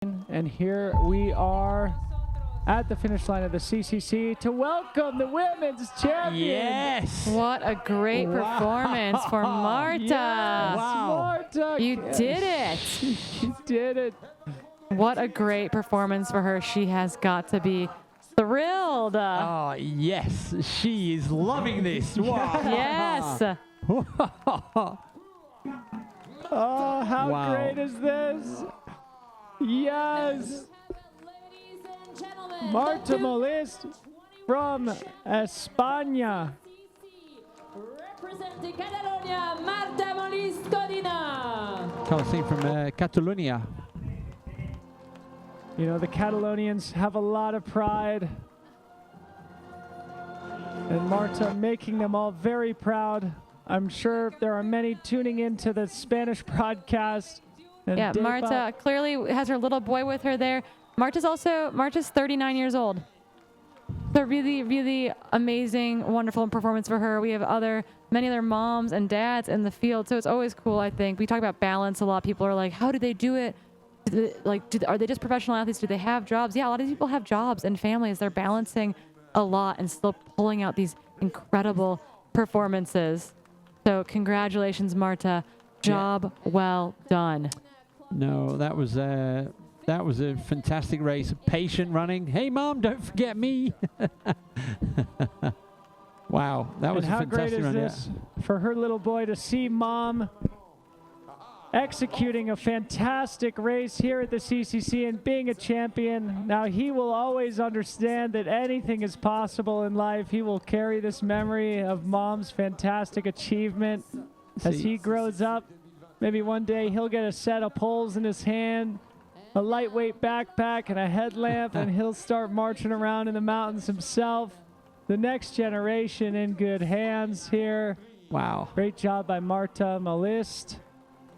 And here we are at the finish line of the CCC to welcome the women's champion. Yes. What a great performance for Marta. Yes, Marta. You did it. She did it. What a great performance for her. She has got to be thrilled. Oh, yes. She is loving this. Wow. Yes. Oh, how Wow. great is this? Yes. Marta Molist from España. Representing Catalonia, Marta Molist Codina. Can't see from Catalonia. You know, the Catalonians have a lot of pride. And Marta making them all very proud. I'm sure there are many tuning into the Spanish broadcast. And Yeah, Marta clearly has her little boy with her there. Marta's 39 years old. So really, really amazing, wonderful performance for her. We have many other moms and dads in the field, so it's always cool, I think. We talk about balance a lot. People are like, how do they do it? Are they just professional athletes? Do they have jobs? Yeah, a lot of people have jobs and families. They're balancing a lot and still pulling out these incredible performances. So congratulations, Marta. Job well done. No, that was a fantastic race. Patient running. Hey, Mom, don't forget me. Wow, that was a how great fantastic is run. this for her little boy to see Mom executing a fantastic race here at the CCC and being a champion. Now he will always understand that anything is possible in life. He will carry this memory of Mom's fantastic achievement as he grows up. Maybe one day he'll get a set of poles in his hand, a lightweight backpack and a headlamp, and he'll start marching around in the mountains himself. The next generation in good hands here. Wow. Great job by Marta Molist.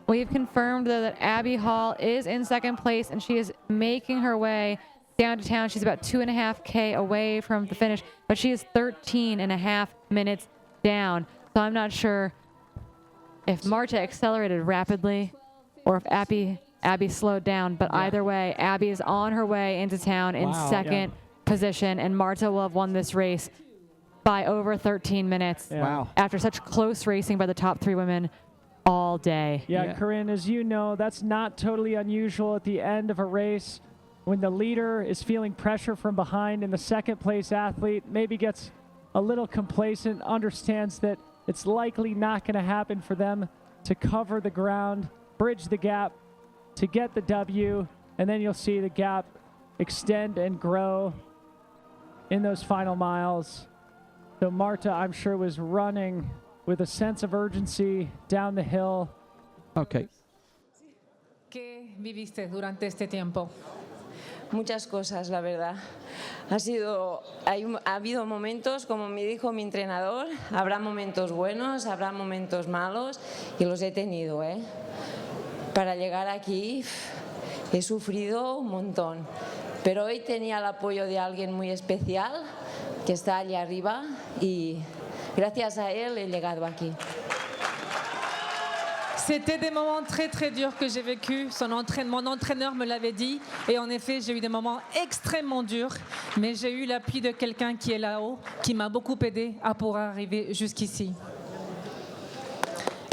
We've confirmed that Abby Hall is in second place, and she is making her way down to town. She's about 2.5K away from the finish, but she is 13.5 minutes down. So I'm not sure if Marta accelerated rapidly or if Abby slowed down, but either way, Abby is on her way into town in second position, and Marta will have won this race by over 13 minutes. Wow. After such close racing by the top three women all day. Yeah, Corinne, as you know, that's not totally unusual at the end of a race when the leader is feeling pressure from behind and the second place athlete maybe gets a little complacent, understands that it's likely not going to happen for them to cover the ground, bridge the gap to get the W, and then you'll see the gap extend and grow in those final miles. So Marta, I'm sure, was running with a sense of urgency down the hill. Okay. ¿Qué viviste durante este tiempo? Muchas cosas, la verdad. Ha habido momentos, como me dijo mi entrenador, habrá momentos buenos, habrá momentos malos, y los he tenido, ¿eh? Para llegar aquí he sufrido un montón, pero hoy tenía el apoyo de alguien muy especial que está allá arriba y gracias a él he llegado aquí. C'était des moments très très durs que j'ai vécu. Mon entraîneur me l'avait dit. Et en effet, j'ai eu des moments extrêmement durs. Mais j'ai eu l'appui de quelqu'un qui est là-haut, qui m'a beaucoup aidé à pouvoir arriver jusqu'ici.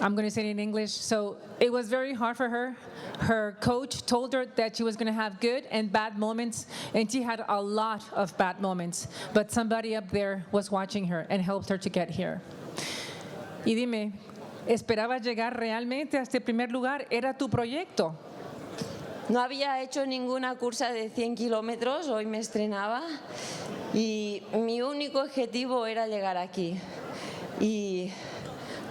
I'm going to say it in English. So it was very hard for her. Her coach told her that she was going to have good and bad moments. And she had a lot of bad moments. But somebody up there was watching her and helped her to get here. Y dime, ¿esperabas llegar realmente a este primer lugar? ¿Era tu proyecto? No había hecho ninguna cursa de 100 kilómetros, hoy me estrenaba y mi único objetivo era llegar aquí. Y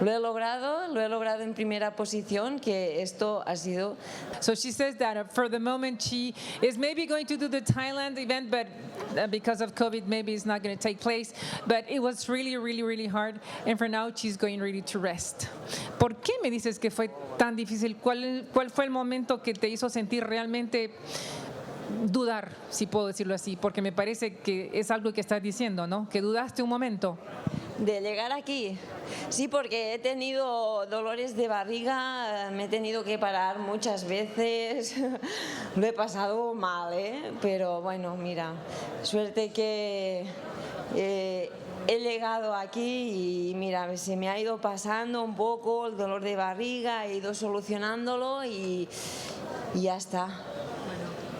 lo he logrado en primera posición, que esto ha sido. So she says that for the moment she is maybe going to do the Thailand event, but because of COVID maybe it's not going to take place. But it was really, really, really hard. And for now she's going really to rest. ¿Por qué me dices que fue tan difícil? ¿Cuál fue el momento que te hizo sentir realmente dudar, si puedo decirlo así? Porque me parece que es algo que estás diciendo, ¿no? Que dudaste un momento. de llegar aquí. Sí, porque he tenido dolores de barriga, me he tenido que parar muchas veces, lo he pasado mal, pero bueno, mira, suerte que he llegado aquí y mira, se me ha ido pasando un poco el dolor de barriga, he ido solucionándolo y ya está.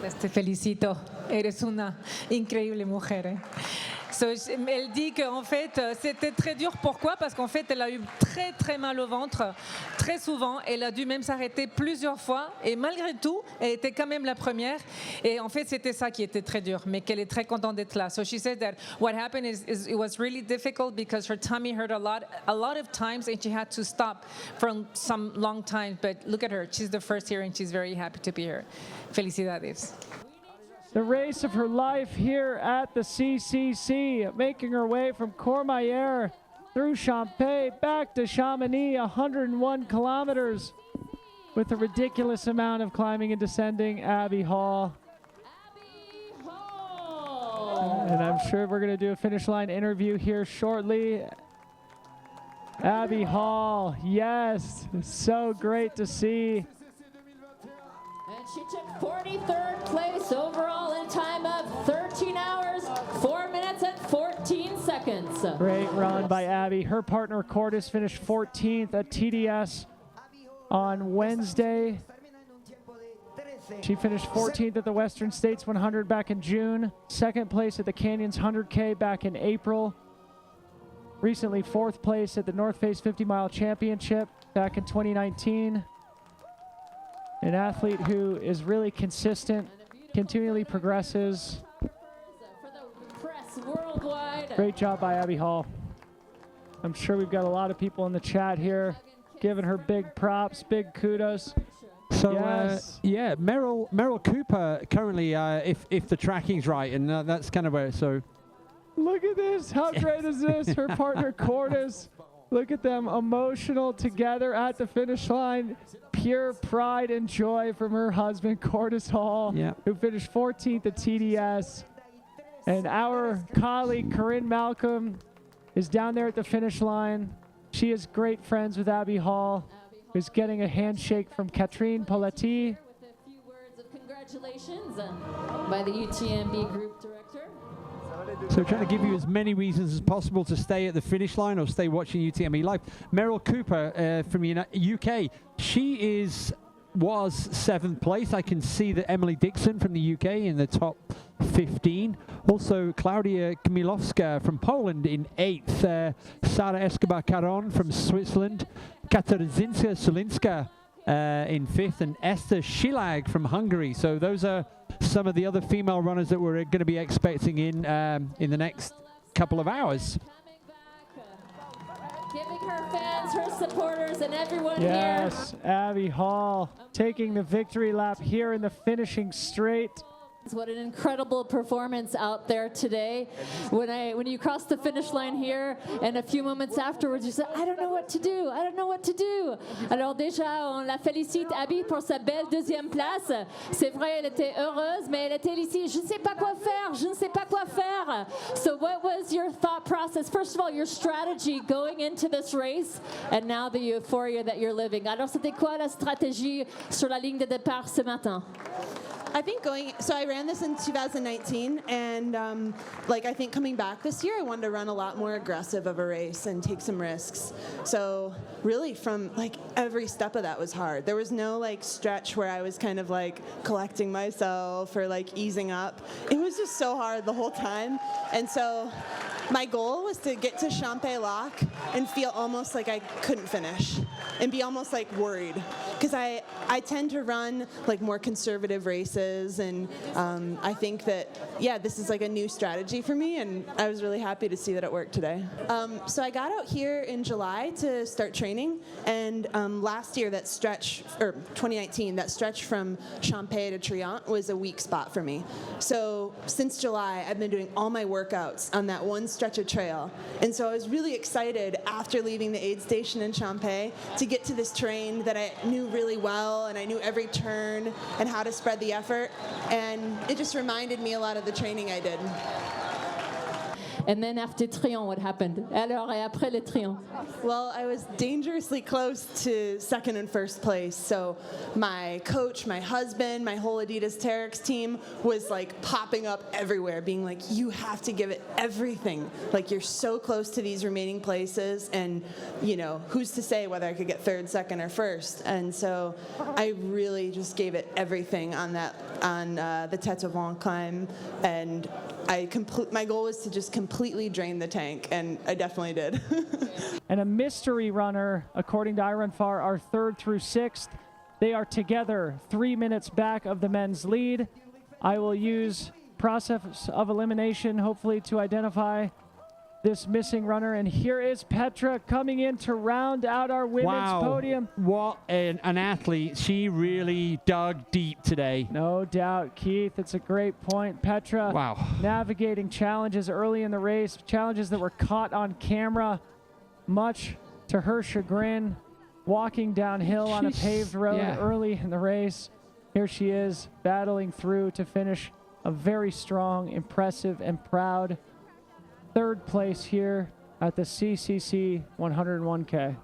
Pues te felicito, eres una increíble mujer. Elle dit qu'en fait, c'était très dur. Pourquoi? Parce qu'en fait, elle a eu très très mal au ventre, très souvent. Elle a dû même s'arrêter plusieurs fois. Et malgré tout, elle était quand même la première. Et en fait, c'était ça qui était très dur, mais qu'elle est très contente d'être là. So she said that what happened is it was really difficult because her tummy hurt a lot of times, and she had to stop for some long time. But look at her. She's the first here, and she's very happy to be here. Felicidades. The race of her life here at the CCC, making her way from Courmayeur through Champagne, back to Chamonix, 101 kilometers with a ridiculous amount of climbing and descending. Abby Hall. And I'm sure we're going to do a finish line interview here shortly. Abby Hall, yes, so great to see. And she took 43rd place overall in time of 13 hours, 4 minutes and 14 seconds. Great run by Abby. Her partner Cordis finished 14th at TDS on Wednesday. She finished 14th at the Western States 100 back in June. Second place at the Canyons 100K back in April. Recently 4th place at the North Face 50 Mile Championship back in 2019. An athlete who is really consistent, continually progresses. Great job by Abby Hall. I'm sure we've got a lot of people in the chat here giving her big props, big kudos. So, yes. yeah, Meryl Cooper currently, if the tracking's right, and that's kind of where, so. Look at this. How great is this? Her partner Cordis. Look at them, emotional together at the finish line. Pure pride and joy from her husband, Cordis Hall, who finished 14th at TDS. And our colleague, Corinne Malcolm, is down there at the finish line. She is great friends with Abby Hall, who's getting a handshake from Catherine Poletti. With a few words of congratulations by the UTMB group director. So trying to give you as many reasons as possible to stay at the finish line or stay watching UTMB live. Meryl Cooper from UK, she was 7th place. I can see that Emily Dixon from the UK in the top 15. Also Klaudia Kamilowska from Poland in 8th. Sara Escobar-Caron from Switzerland. Katarzyna Solinska in 5th, and Esther Schilag from Hungary. So those are some of the other female runners that we're going to be expecting in the next couple of hours. Giving her fans, her supporters, and everyone here. Yes, Abby Hall taking the victory lap here in the finishing straight. What an incredible performance out there today. When you cross the finish line here, and a few moments afterwards, you said, I don't know what to do, I don't know what to do. Alors déjà, on la félicite, Abby, pour sa belle deuxième place. C'est vrai, elle était heureuse, mais elle était ici, je ne sais pas quoi faire, je ne sais pas quoi faire. So what was your thought process? First of all, your strategy going into this race, and now the euphoria that you're living. Alors c'était quoi la stratégie sur la ligne de départ ce matin? I think so I ran this in 2019, and I think coming back this year, I wanted to run a lot more aggressive of a race and take some risks. So really from every step of that was hard. There was no stretch where I was kind of collecting myself or easing up. It was just so hard the whole time. And so my goal was to get to Champagne Lock and feel almost like I couldn't finish and be almost worried, because I tend to run more conservative races, and I think that this is a new strategy for me, and I was really happy to see that it worked today. So I got out here in July to start training, and last year 2019, that stretch from Champagne to Triant was a weak spot for me. So since July, I've been doing all my workouts on that one stretch of trail, and so I was really excited after leaving the aid station in Champagne to get to this terrain that I knew really well, and I knew every turn and how to spread the effort, and it just reminded me a lot of the training I did. And then after Trion, what happened? Alors, et après le Trion? Well, I was dangerously close to second and first place. So my coach, my husband, my whole Adidas Terex team was like popping up everywhere, being like, you have to give it everything. Like, you're so close to these remaining places, and, you know, who's to say whether I could get third, second, or first? And so I really just gave it everything on the Tête au Vent climb, and my goal was to just completely drain the tank, and I definitely did. And a mystery runner, according to iRunFar, are third through sixth. They are together 3 minutes back of the men's lead. I will use process of elimination, hopefully, to identify this missing runner. And here is Petra coming in to round out our women's podium. What an athlete. She really dug deep today. No doubt, Keith. It's a great point. Petra navigating challenges early in the race, challenges that were caught on camera, much to her chagrin, walking downhill on a paved road early in the race. Here she is battling through to finish a very strong, impressive, and proud third place here at the CCC 101K.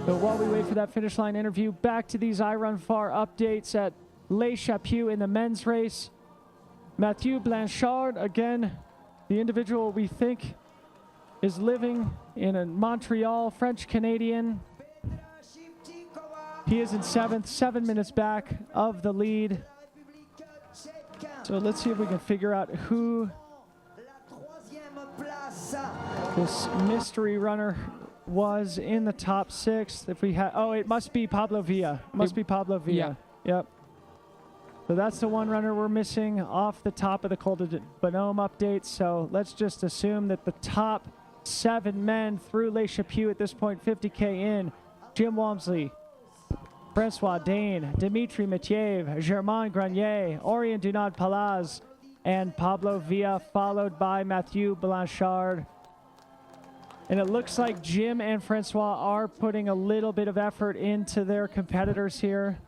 So while we wait for that finish line interview, back to these iRunFar updates at Les Chapeaux in the men's race. Mathieu Blanchard, again, the individual we think is living in Montreal, French-Canadian. He is in seventh, 7 minutes back of the lead. So let's see if we can figure out who this mystery runner was in the top six. If we had, it must be Pablo Villa. Must be Pablo Villa. Yep. So that's the one runner we're missing off the top of the Col de Bonhomme update. So let's just assume that the top 7 men through Les Chapeaux at this point, 50K in: Jim Walmsley, Francois Dane, Dimitri Matiev, Germain Grenier, Orient Dunod-Palaz, and Pablo Villa, followed by Mathieu Blanchard. And it looks like Jim and Francois are putting a little bit of effort into their competitors here,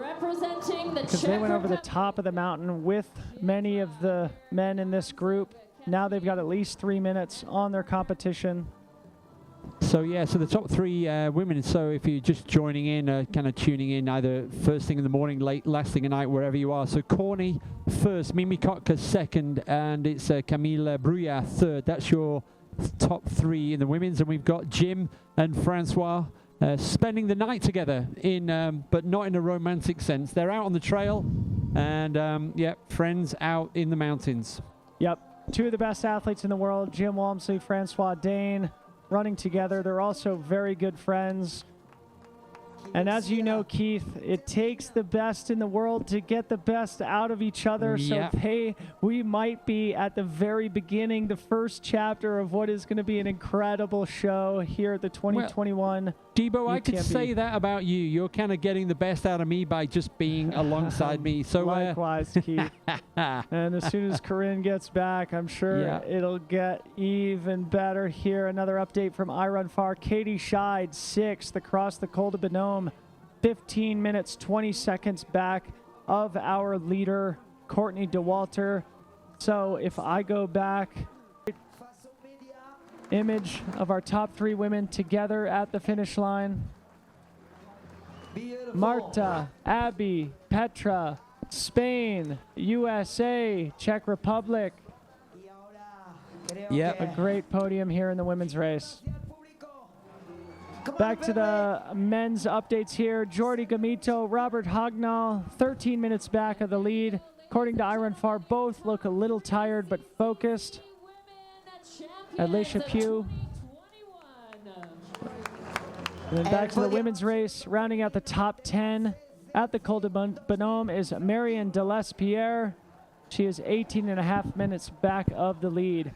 Representing the because they went over the top of the mountain with many of the men in this group. Now they've got at least 3 minutes on their competition. So so the top 3 women. So if you're just joining in, kind of tuning in either first thing in the morning, last thing at night, wherever you are. So Corny first, Mimi Kotka second, and it's Camille Brouillard third. That's your top 3 in the women's. And we've got Jim and Francois spending the night together, but not in a romantic sense. They're out on the trail, and friends out in the mountains. Yep, 2 of the best athletes in the world, Jim Walmsley, Francois Dane, running together. They're also very good friends. And as you know, Keith, it takes the best in the world to get the best out of each other. So we might be at the very beginning, the first chapter of what is going to be an incredible show here at the 2021 Debo, UTMB. I could say that about you. You're kind of getting the best out of me by just being alongside me. So likewise, Keith. And as soon as Corinne gets back, I'm sure it'll get even better here. Another update from iRunFar. Katie Scheid, 6th across the Col de Bonhomme, 15 minutes, 20 seconds back of our leader, Courtney DeWalter. So if I go back, image of our top 3 women together at the finish line. Marta, Abby, Petra, Spain, USA, Czech Republic. A great podium here in the women's race. Back to the men's updates here. Jordi Gamito, Robert Hognall, 13 minutes back of the lead. According to iRunFar, both look a little tired but focused at Les Chapeaux. And then back to the women's race, rounding out the top 10 at the Col de Bonhomme is Marion Delespierre. She is 18.5 minutes back of the lead.